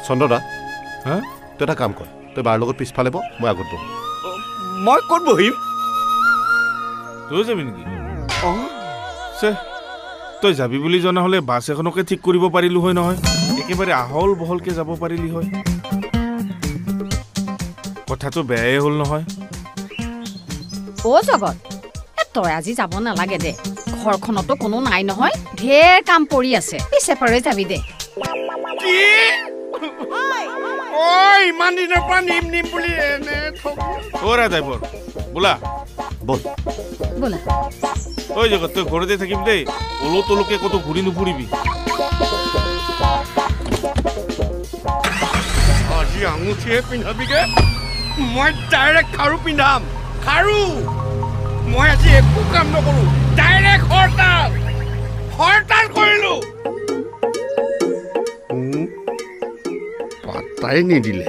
চন্দ্ৰদা হা তই এটা কাম কৰ তই বাৰ লগত পিছফালে বহ মই আগত বহোঁ মই ক'ত বহিম তই যাবি নেকি চে তই যাবি বুলি জনা হ'লে বাছ এখনকে ঠিক কৰিব পাৰিলো হয় নহয় একেবাৰে আহল বহলকে যাব পাৰিলি হয় কথাটো বেয়াই হ'ল নহয় অ' জগত তই আজি যাব নালাগে দে ঘৰখনতো কোনো নাই নহয় ঢেৰ কাম পৰি আছে পিছে পৰে যাবি দে ইমান দিনৰ পৰা নিম বুলি এনে অ'ৰা ড্ৰাইভৰ বোলা বল বোলা ঐ জগত তই ঘৰতে থাকিম দেই ওলো তোলোকে ক'তো ঘূৰি নুফুৰিবি আজি আঙুঠিহে পিন্ধাবিগে মই ডাইৰেক্ট খাৰু পিন্ধাম খাৰু মই আজি একো কাম নকৰো ডাইৰেক্ট হৰতাল কৰিলো পাত্তাই নিদিলে